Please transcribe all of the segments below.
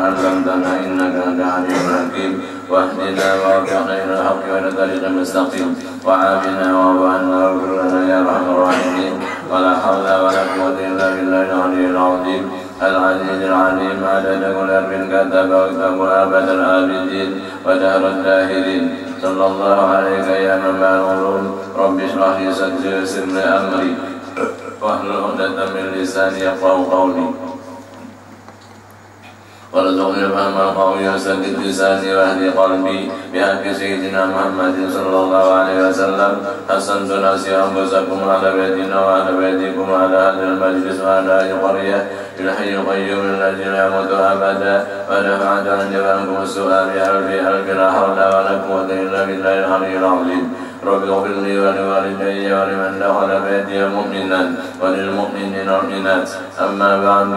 علمتنا إنك أنت عليم حكيم واهدنا ووفقنا إلى الحق وإلى طريق مستقيم وعافنا واعف عنا واغفر لنا يا أرحم الراحمين ولا حول ولا قوة إلا بالله العلي العظيم العزيز العليم عدد كل حرف كتب وكتب أبد العابدين ودهر الداهرين صلى الله عليك يا منبع العلوم رب اشرح لي صدري ويسر لي أمري واحلل عقدة من لساني يفقهوا قولي وارزقني الفهم القوي وسدد لساني واهدي قلبي بحق سيدنا محمد صلى الله عليه وسلم حسنت نفسي أنفسكم على بيتنا وعلى بيتكم وعلى هذا المجلس وعلى هذه القرية بالحي القيوم الذي لا يموت أبدا ودفعت عني وعنكم السوء بألف لا حول ولا قوة إلا بالله العلي العظيم رب اغفر لي ولوالدي ولمن دخل بيتي مؤمنا وللمؤمنين والمؤمنات أما بعد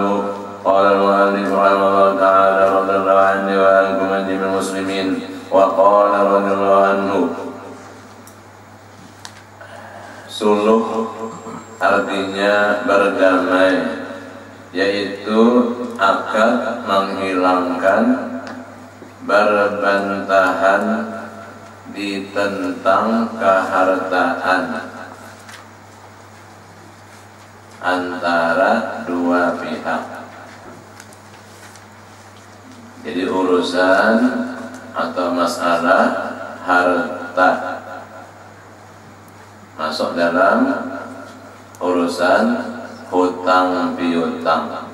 قال المؤلف رحمه الله تعالى رضي الله عني وعنكم أنتم المسلمين وقال رضي الله عنه suluh artinya berdamai, yaitu akad menghilangkan berbantahan ditentang kehartaan antara dua pihak. Jadi urusan atau masalah harta masuk dalam urusan hutang piutang,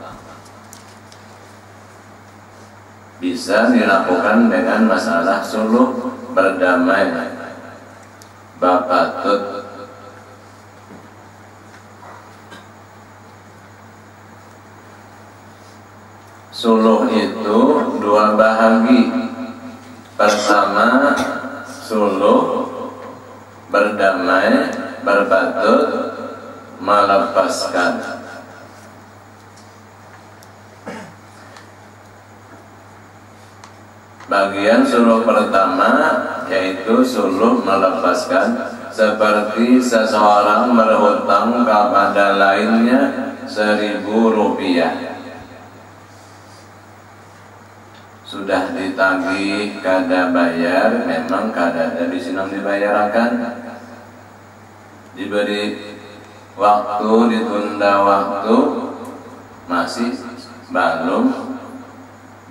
bisa dilakukan dengan masalah suluh berdamai bapatut. Suluh itu dua bahagi. Pertama, suluh berdamai, berpatut, melepaskan. Bagian suluh pertama yaitu suluh melepaskan, seperti seseorang berhutang kepada lainnya 1.000 rupiah. Sudah ditagih kada bayar, memang kada ada disinam dibayarkan, diberi waktu, ditunda waktu, masih belum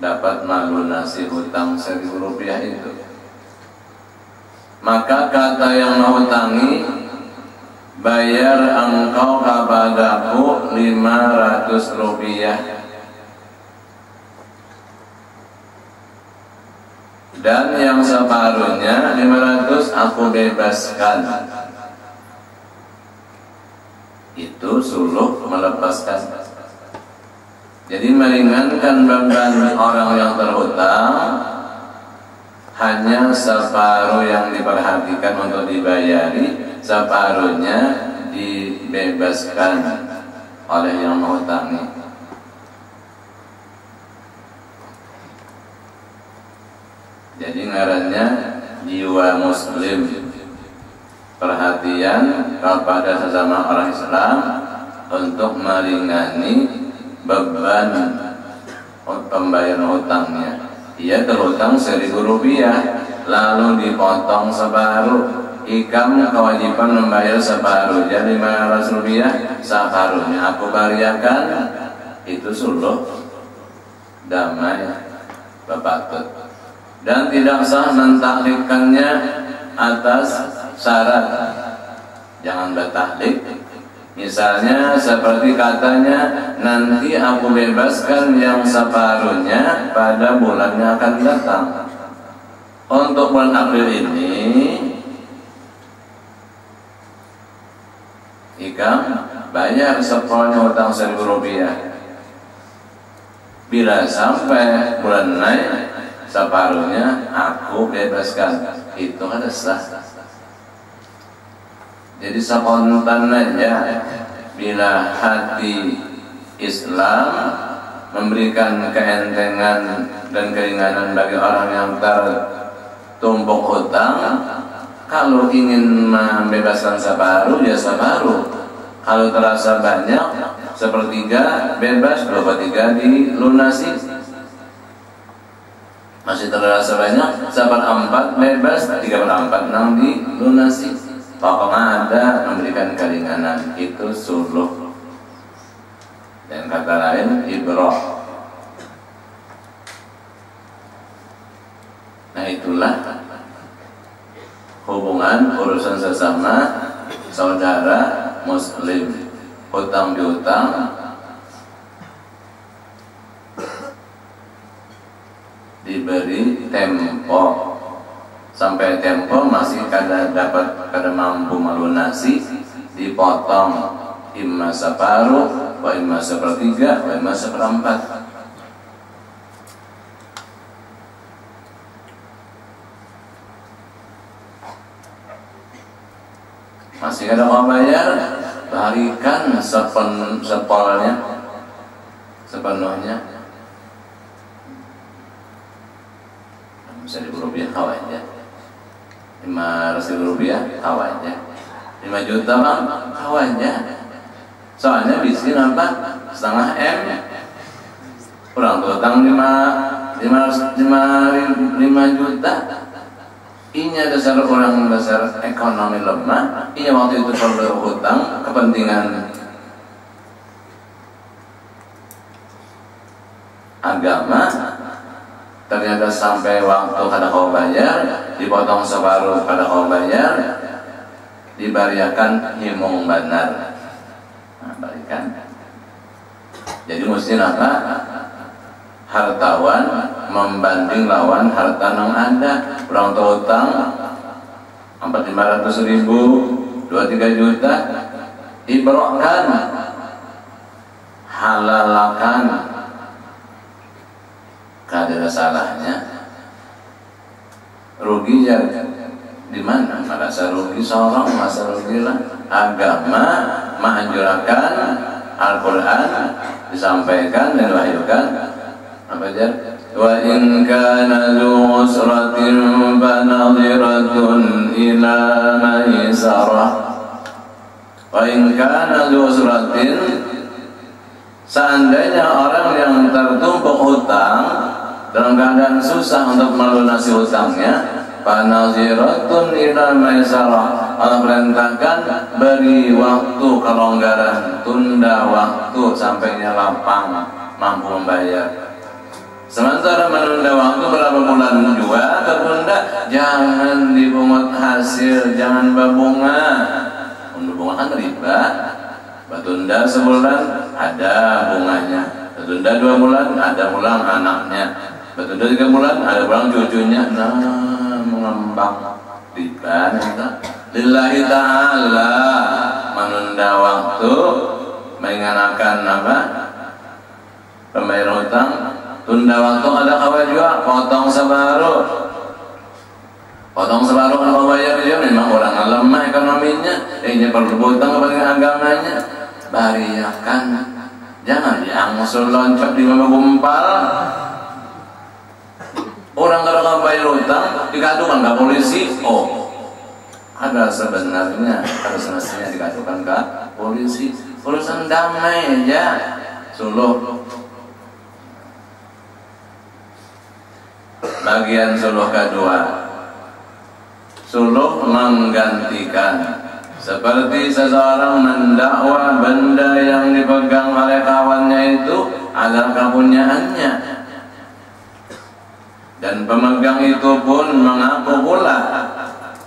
dapat melunasi hutang 1.000 rupiah itu. Maka kata yang menghutangi, bayar engkau kepadaku 500 rupiah dan yang separuhnya 500 aku bebaskan. Itu suluh melepaskan. Jadi meringankan beban orang yang terhutang, hanya separuh yang diperhatikan untuk dibayari, separuhnya dibebaskan oleh yang menghutangi. Jadi ngarannya jiwa muslim, perhatian kepada sesama orang Islam untuk meringanni beban pembayaran hutangnya. Ia terhutang 1.000 rupiah, lalu dipotong separuh. Ikam kewajiban membayar separuh, jadi 500 rupiah, separuhnya aku bayarkan. Itu suluh damai bapatut. Dan tidak sah mentaklifkannya atas syarat. Jangan bertaklif. Misalnya seperti katanya, nanti aku bebaskan yang separuhnya pada bulan yang akan datang. Untuk bulan April ini, ikam bayar separuhnya hutang 1.000 rupiah. Bila sampai bulan Mei, separuhnya aku bebaskan. Itu ada sah. Jadi spontan aja. Bila hati Islam memberikan keentengan dan keringanan bagi orang yang tertumpuk hutang, kalau ingin membebaskan separuh, ya separuh. Kalau terasa banyak, 1/3 bebas, 2/3 dilunasi. masih terasa banyak, 1/4 bebas, 3/4 nang dilunasi. Pokoknya ada memberikan keringanan, itu suluh. Dan kata lain ibrah. Nah itulah hubungan urusan sesama saudara muslim. Hutang piutang diberi tempo, sampai tempo masih kada mampu melunasi, dipotong imma separuh, wa imma 1/3, wa imma 1/4. Masih ada mau bayar, barikan sepenuhnya. Bisa Rp1.000 kawannya, Rp500 kawannya, 5 juta bang kawannya. Soalnya bisnis apa? 0,5 M. Kurang utang 5 juta. Inya dasar orang dasar ekonomi lemah. Inya waktu itu perlu hutang kepentingan agama. Ternyata sampai waktu kada kau bayar, dipotong separuh kada kau bayar, dibariakan himung benar. Nah, barikan. Jadi mesti apa? Hartawan membanding lawan harta yang ada. Orang tua utang 400.000, 2-3 juta, ibrahkan, halalakan. Kada ada salahnya. Rugi ya di mana? Merasa rugi seorang, merasa rugi lah. Agama menganjurkan, Al-Quran disampaikan dan diwahyukan. Apa aja? Wa in kana dzu usratin fanadhiratun ila maisarah. Wa in kana dzu usratin, seandainya orang yang tertumpuk hutang dalam keadaan susah untuk melunasi hutangnya, fanadhiratun ila maisarah, Allah perintahkan beri waktu kelonggaran, tunda waktu sampainya lapang mampu membayar. Sementara menunda waktu berapa bulan juga tertunda, jangan dipungut hasil, jangan berbunga. Berbunga kan riba. Bertunda sebulan ada bunganya, bertunda 2 bulan ada pulang anaknya, bertunda 3 bulan ada pulang cucunya. Nah, mengembang riba. Lillahi ta'ala menunda waktu mengenakan apa? Pembayar hutang. Tunda waktu ada kawan juga, potong separuh kalau bayar dia memang orang lemah ekonominya, ini perlu hutang kepada agamanya, bariakan, jangan diangsur loncat di bawah gumpal. Orang kalau bayar hutang dikadukan ke polisi, ada sebenarnya harus semestinya dikadukan ke polisi. Urusan damai aja, suluh. Bagian suluh kedua, suluh menggantikan. Seperti seseorang mendakwa benda yang dipegang oleh kawannya itu adalah kepunyaannya, dan pemegang itu pun mengaku pula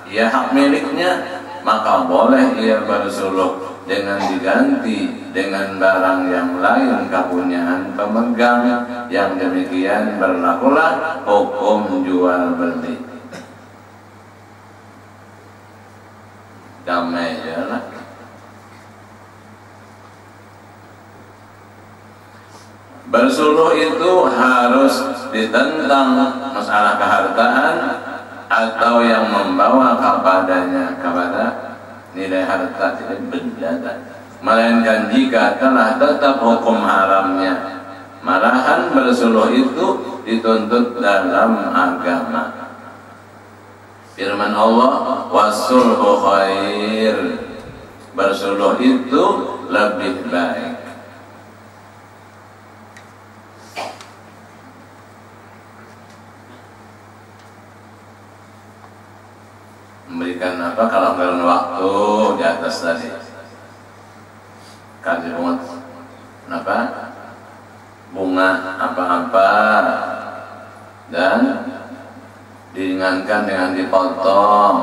ia hak miliknya, maka boleh ia bersuluh dengan diganti dengan barang yang lain kepunyaan pemegang. Yang demikian berlakulah hukum jual beli. Damai ya lah. Bersuluh itu harus ditentang masalah kehartaan atau yang membawa kepada nilai harta, tidak benda, melainkan jika telah tetap hukum haramnya. Malahan bersuluh itu dituntut dalam agama. Firman Allah, wasulhu khair, bersuluh itu lebih baik. memberikan apa kalau anggaran waktu di atas tadi kasih apa bunga apa-apa dan diringankan dengan dipotong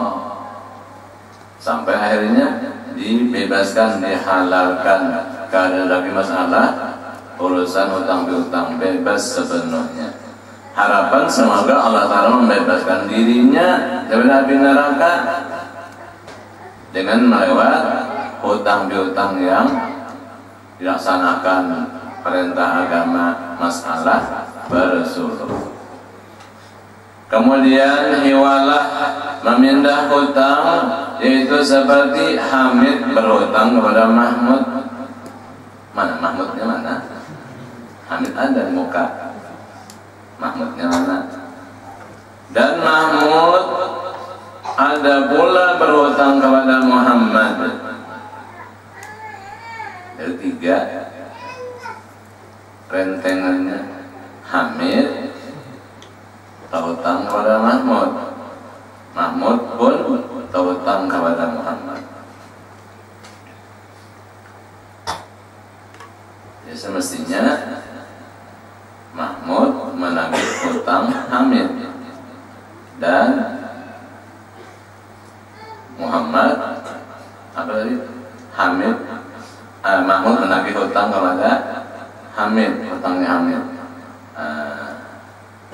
sampai akhirnya dibebaskan, dihalalkan. Karena lagi masalah urusan hutang piutang, bebas sepenuhnya. Harapan semoga Allah Ta'ala membebaskan dirinya dari api neraka dengan melewat hutang piutang yang dilaksanakan perintah agama masalah bersuluh. Kemudian hiwalah memindah hutang, yaitu seperti Hamid berhutang kepada Mahmud. Mana Mahmudnya mana? Hamid ada di muka. Mahmudnya mana? Dan Mahmud ada pula berhutang kepada Muhammad. Ada 3 rentengannya. Hamid hutang kepada Mahmud, Mahmud pun hutang kepada Muhammad. Ya, semestinya Mahmud menagih hutang Hamid dan Muhammad apa tadi? Hamid, Mahmud menagih hutang kepada Hamid, hutangnya Hamid.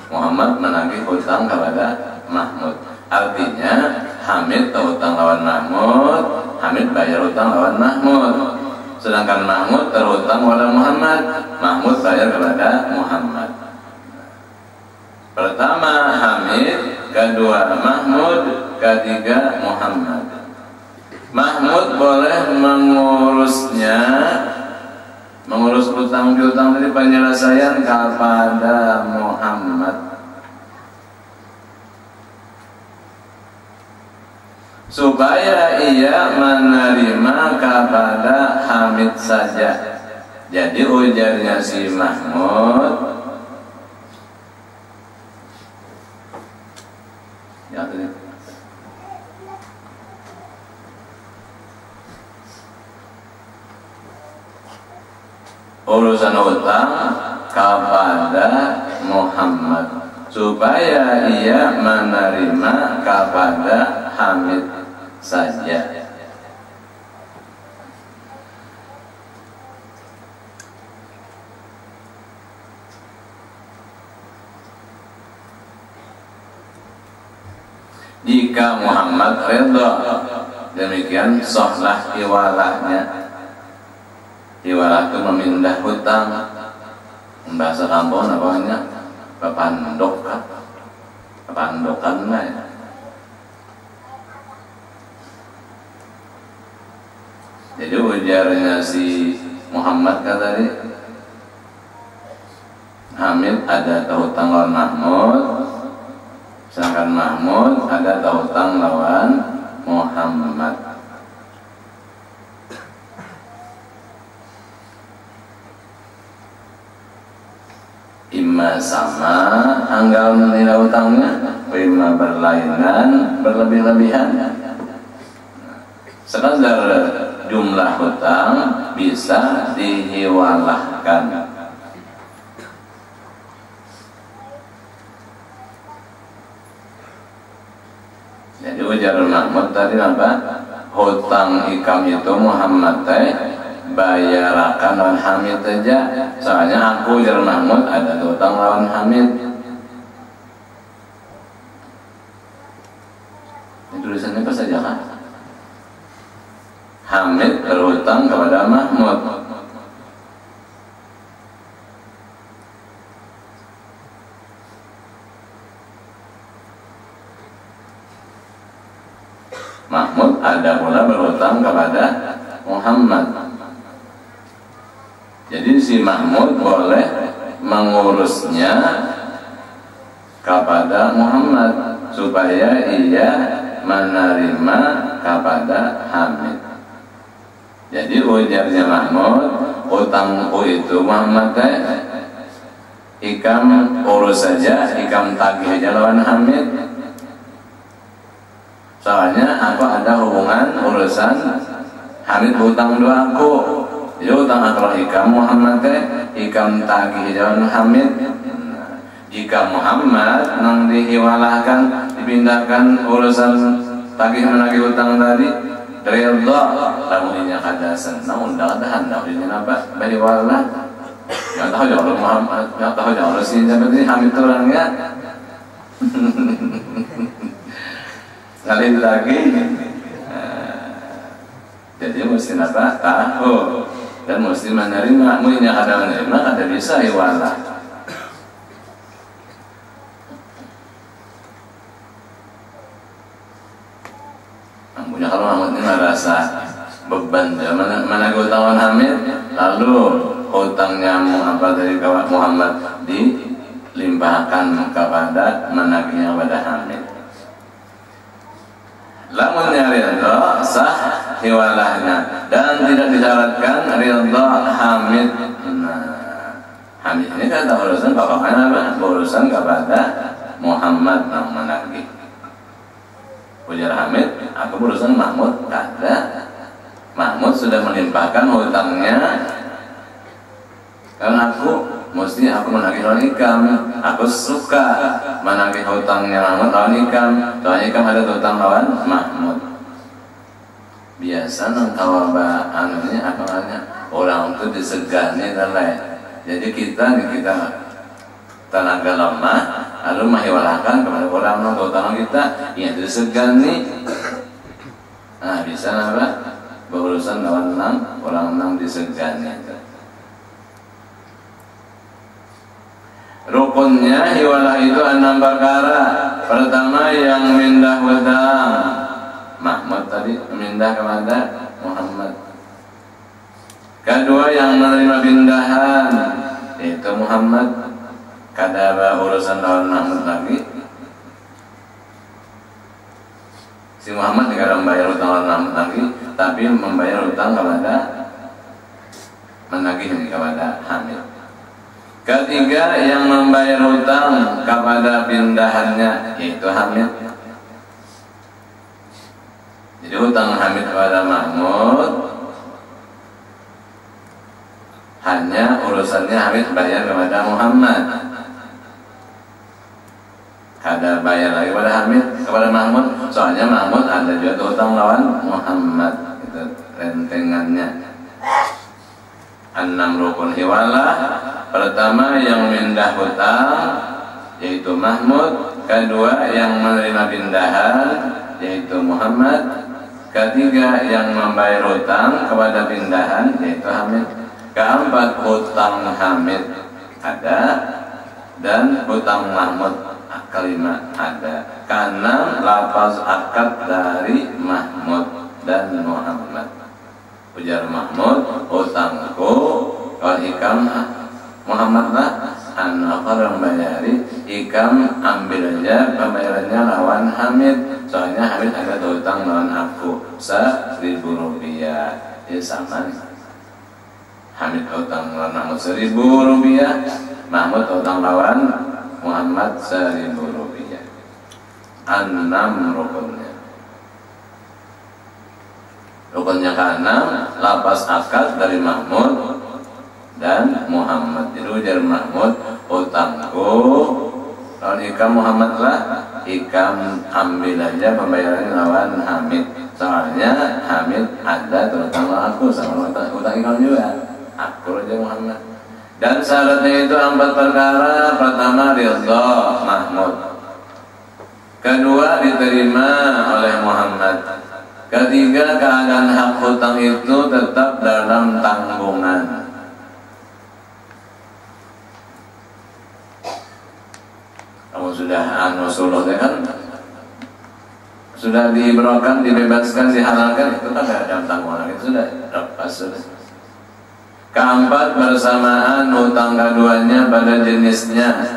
Muhammad menagih hutang kepada Mahmud. Artinya Hamid terhutang lawan Mahmud, Hamid bayar hutang lawan Mahmud. Sedangkan Mahmud terhutang kepada Muhammad, Mahmud bayar kepada Muhammad. Pertama Hamid, kedua Mahmud, ketiga Muhammad. Mahmud boleh mengurusnya, mengurus hutang piutang dari penyelesaian kepada Muhammad, supaya ia menerima kepada Hamid saja. Jadi ujarnya si Mahmud, ya tadi urusan hutang kepada Muhammad supaya ia menerima kepada Hamid saja. Jika Muhammad redha, demikian sahlah iwalahnya. Iwalah itu memindah hutang, bahasa kampung namanya pepandokan, pepandokan lah ya. Jadi ujarnya si Muhammad kan tadi, Hamid ada hutang lawan Mahmud, sedangkan Mahmud ada hutang lawan Muhammad. Imma sama anggaran nilai utangnya, imma berlainan, berlebih-lebihan. Sekadar jumlah hutang bisa dihiwalahkan. Jadi ujar Mahmud tadi apa? Hutang ikam itu Muhammad bayarakan lawan Hamid aja. Soalnya aku ujar Mahmud ada hutang lawan Hamid. Ini tulisannya apa saja kan? Hamid berhutang kepada Mahmud. Mahmud ada pula berhutang kepada Muhammad. Jadi si Mahmud boleh mengurusnya kepada Muhammad supaya ia menerima kepada Hamid. Jadi ujarnya Mahmud, hutangku itu Muhammad ikam urus saja, ikam tagih aja lawan Hamid. Soalnya aku ada hubungan urusan Hamid hutang dua aku. Jadi hutang akroh hikam Muhammad teh hikam tagih jawan Hamid. Jika Muhammad nang dihiwalahkan dipindahkan urusan tagih menagih hutang tadi ridha lamunnya kada senang undang ada hendak ini apa bari wala nggak tahu jauh Muhammad nggak tahu jauh sih seperti Hamid orangnya kali lagi jadi mesti apa tahu dan mesti menerima munya kada menerima kada bisa hiwala. Punya kalau Hamid ini merasa beban ya, mana hutang Hamid lalu hutangnya apa dari kawan Muhammad dilimpahkan kepada menagihnya kepada Hamid. Lamun ridha sah hiwalahnya dan tidak disyaratkan ridha Hamid. Nah, Hamid ini kan urusan bapaknya apa? Urusan kepada Muhammad yang menagih. Ujar Hamid, aku berurusan Mahmud, kada. Mahmud sudah melimpahkan hutangnya. Karena aku menagih lawan hikam. Aku suka menagih hutangnya Mahmud lawan hikam. Soalnya hikam ada hutang lawan Mahmud. Biasa nang kawaba anunya apa namanya orang itu disegani dan lain. Jadi kita tenaga lemah lalu mahiwalahkan kepada orang yang hutang kita yang disegani. Nah bisa apa berurusan lawan orang disegani. Rukunnya hiwalah itu 6 perkara. Pertama yang mindah hutang Mahmud tadi mindah kepada Muhammad. Kedua yang menerima pindahan yaitu Muhammad. Kada urusan lawan Mahmud lagi. Si Muhammad tidak membayar hutang lawan Mahmud lagi, tapi membayar hutang kepada menagih kepada Hamid. Ketiga yang membayar hutang kepada pindahannya yaitu Hamid. Jadi hutang Hamid kepada Mahmud hanya urusannya Hamid bayar kepada Muhammad. Kada bayar lagi kepada Hamid kepada Mahmud. Soalnya Mahmud ada juga hutang lawan Muhammad. Itu rentengannya. 6 rukun hiwalah. Pertama yang mindah hutang yaitu Mahmud. Kedua yang menerima pindahan yaitu Muhammad. Ketiga yang membayar hutang kepada pindahan yaitu Hamid. Keempat hutang Hamid ada dan hutang Mahmud kelima ada. Keenam lafaz akad dari Mahmud dan Muhammad. Ujar Mahmud, hutangku kalau hikam Muhammad lah orang bayari, hikam ambil aja pembayarannya lawan Hamid. Soalnya Hamid ada hutang lawan aku 1.000 rupiah. Ya sama nih. Hamid hutang lawan Mahmud 1.000 rupiah, Mahmud hutang lawan Muhammad 1.000 rupiah. 6 rukunnya. Rukunnya ke-6 lapas akad dari Mahmud dan Muhammad. Jadi ujar Mahmud, hutangku lawan hikam Muhammad lah, hikam ambil aja pembayarannya lawan Hamid. Soalnya Hamid ada terutang lawan aku sama hutang hikam juga. Aku aja Muhammad. Dan syaratnya itu 4 perkara. Pertama ridha Mahmud. Kedua diterima oleh Muhammad. Ketiga keadaan hak hutang itu tetap dalam tanggungan. Kamu sudah suluhnya kan sudah diberikan, dibebaskan, dihalalkan, itu kan dalam tanggungan, itu sudah lepas sudah. Keempat bersamaan hutang keduanya pada jenisnya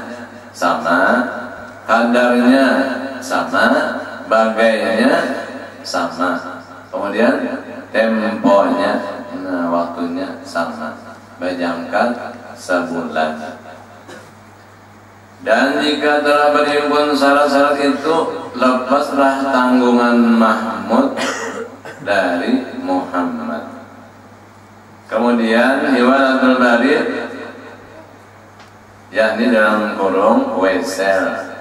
sama, kadarnya sama, bagainya sama, kemudian temponya, waktunya sama, berjangka sebulan. Dan jika telah berhimpun syarat-syarat itu, lepaslah tanggungan Mahmud dari Muhammad. Kemudian hiwalatul barid, yakni dalam kurung wesel,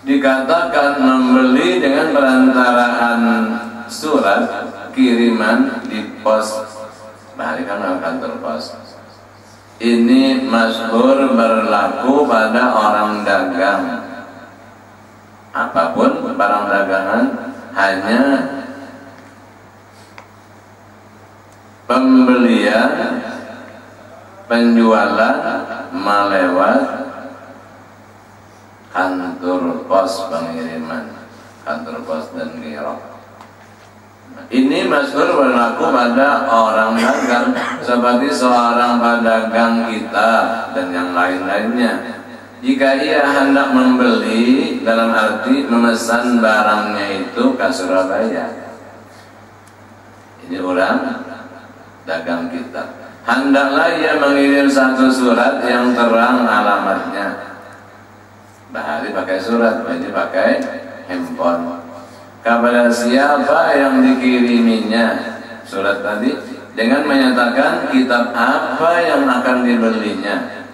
dikatakan membeli dengan perantaraan surat kiriman di pos, balikan kantor pos. Ini masyhur berlaku pada orang dagang. Apapun barang dagangan, hanya pembelian, penjualan melewat kantor pos pengiriman, kantor pos dan giro. Ini masyhur berlaku pada orang dagang, seperti seorang pedagang kita dan yang lain-lainnya. Jika ia hendak membeli, dalam arti memesan barangnya itu ke Surabaya, ini orang dagang kita, hendaklah ia mengirim satu surat yang terang alamatnya. Bahari pakai surat, ini pakai handphone. Kepada siapa yang dikiriminya surat tadi, dengan menyatakan kitab apa yang akan dibelinya.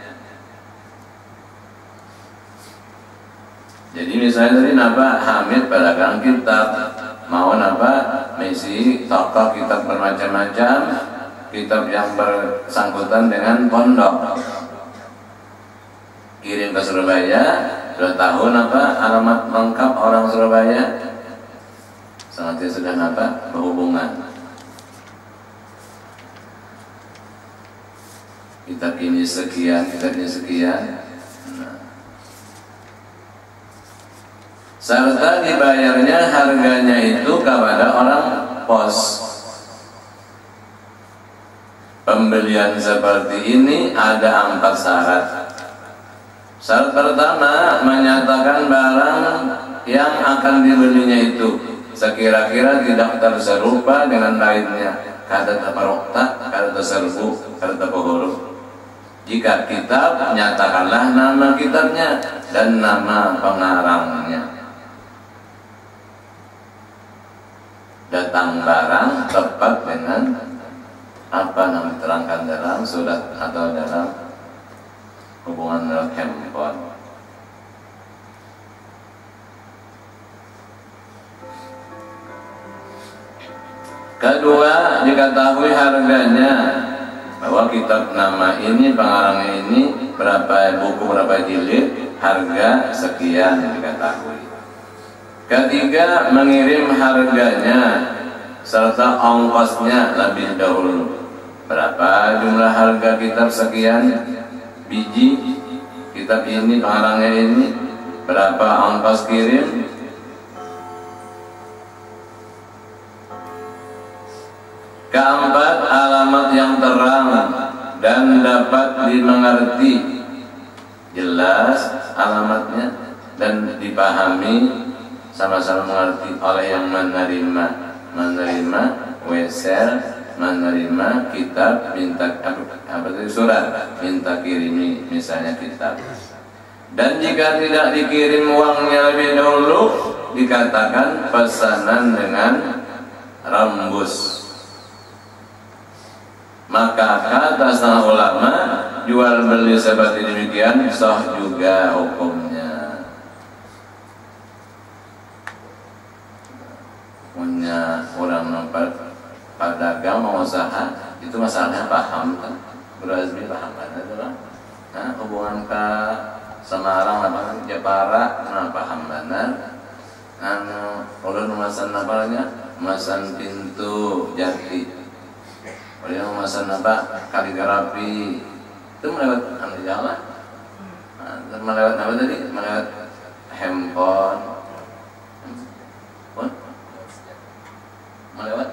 Jadi misalnya tadi napa Hamid pedagang kitab, mau napa misi toko kitab bermacam-macam, kitab yang bersangkutan dengan pondok, kirim ke Surabaya. Sudah tahu napa alamat lengkap orang Surabaya, sangat sudah napa berhubungan. Kitab ini sekian, kitab ini sekian. Serta dibayarnya harganya itu kepada orang pos. Pembelian seperti ini ada 4 syarat. Syarat pertama, menyatakan barang yang akan dibelinya itu sekira-kira tidak terserupa dengan lainnya, kada taparokta, kada terserbu, kada tapohuruf. Jika kitab, nyatakanlah nama kitabnya dan nama pengarangnya. Datang barang tepat dengan apa yang diterangkan dalam surat atau dalam hubungan dengan handphone. Kedua, diketahui harganya, bahwa kitab nama ini, pengarangnya ini berapa buku, berapa jilid, harga sekian diketahui. Ketiga, mengirim harganya serta ongkosnya lebih dahulu. Berapa jumlah harga kitab sekian biji kitab ini, pengarangnya ini, berapa ongkos kirim. Keempat, alamat yang terang dan dapat dimengerti, jelas alamatnya dan dipahami, sama-sama mengerti oleh yang menerima wesel, menerima kitab, minta apa itu surat, minta kirimi misalnya kitab. Dan jika tidak dikirim uangnya lebih dahulu, dikatakan pesanan dengan rembus. Maka kata setengah ulama, jual beli seperti demikian sah juga hukumnya. Punya orang nampak pedagang mau usaha, itu masalahnya paham kan? Berazmi paham kan itu lah. Nah, hubungan ke Semarang apa Jepara, nah paham benar. Kalau memesan apa namanya? Memesan pintu jati. Kalau memesan apa? Kaligrafi. Itu melewat jalan. Nah, melewat apa tadi? Melewat handphone. Melewat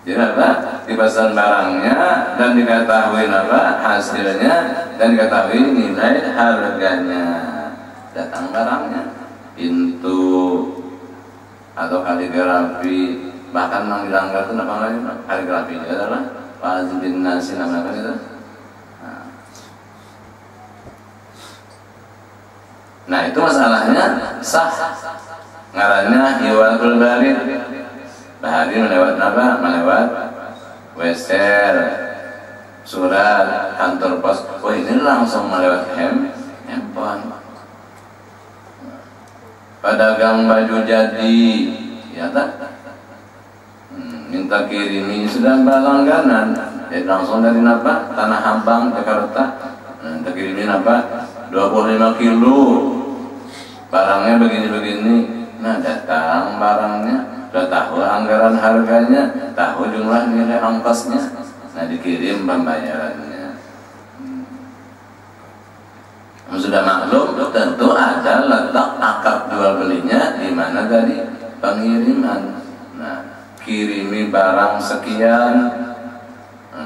jadi apa? Dipesan barangnya dan diketahui apa hasilnya dan diketahui nilai harganya. Datang barangnya, pintu atau kaligrafi Bahkan yang dilanggar itu apa lagi? Kaligrafi itu adalah wazibin nasi namanya itu. Nah itu masalahnya sah. Ngarannya hiwalul barid. Bahari melewat apa? Melewat weser, surat, kantor pos. Oh ini langsung melewat handphone. Pedagang baju jadi, ya tak? Minta kirimi sudah berlangganan. Jadi langsung dari apa? Tanah Abang, Jakarta. Minta kirimin apa? 25 kilo. Barangnya begini-begini. Nah datang barangnya, udah tahu anggaran harganya, tahu jumlah nilai ongkosnya. Nah dikirim pembayarannya. Sudah maklum, tentu ada letak akad jual belinya di mana tadi pengiriman. Nah kirimi barang sekian,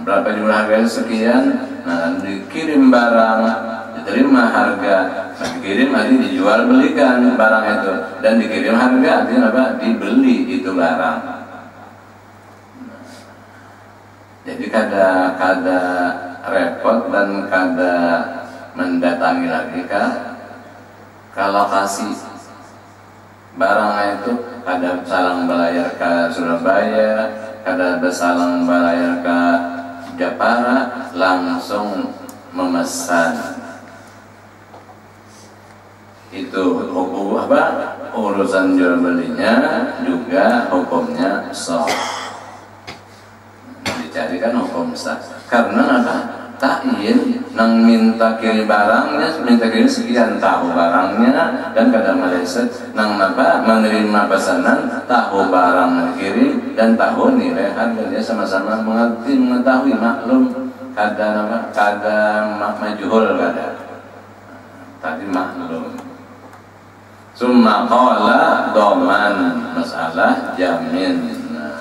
berapa jumlah harganya sekian, nah dikirim barang, diterima harga, nah dikirim nanti dijual belikan barang itu, dan dikirim harga artinya apa? Dibeli itu barang. Jadi kada repot dan kada mendatangi lagi ke lokasi barangnya itu. Kada salang belayar ke Surabaya, kada bersalang belayar ke Japara, langsung memesan. Itu hukum apa? Urusan jual belinya juga hukumnya sah. Dicarikan hukum sah. Karena apa? Ta'in nang minta kirim barangnya, minta kirim sekian, tahu barangnya, dan kadang meleset nang apa menerima pesanan, tahu barang dikirim dan tahu nilai harganya, sama-sama mengerti, mengetahui, maklum. Kadang apa? Kadang majhul, kadang tadi maklum. Summa qala doman, masalah jamin.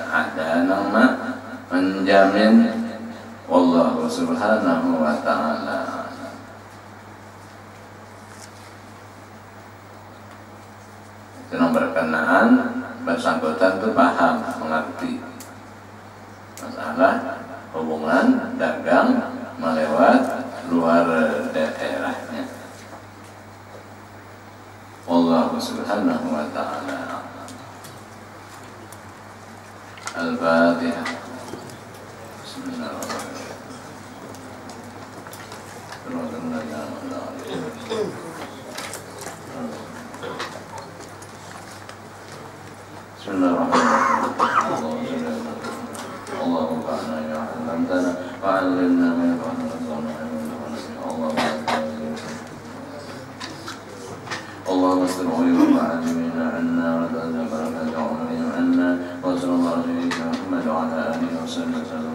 Ada nama menjamin. Wallahu subhanahu wa ta'ala. Itu yang berkenaan bersangkutan itu paham, mengerti masalah hubungan dagang melewat luar daerahnya. Wallahu subhanahu wa ta'ala. Al-Fatihah. Bismillahirrahmanirrahim. اللهم استر عيوب معلمنا عنا وتأذى بركة عمرنا عنا وصلى الله عليه وسلم وعلى آله وصحبه وسلم.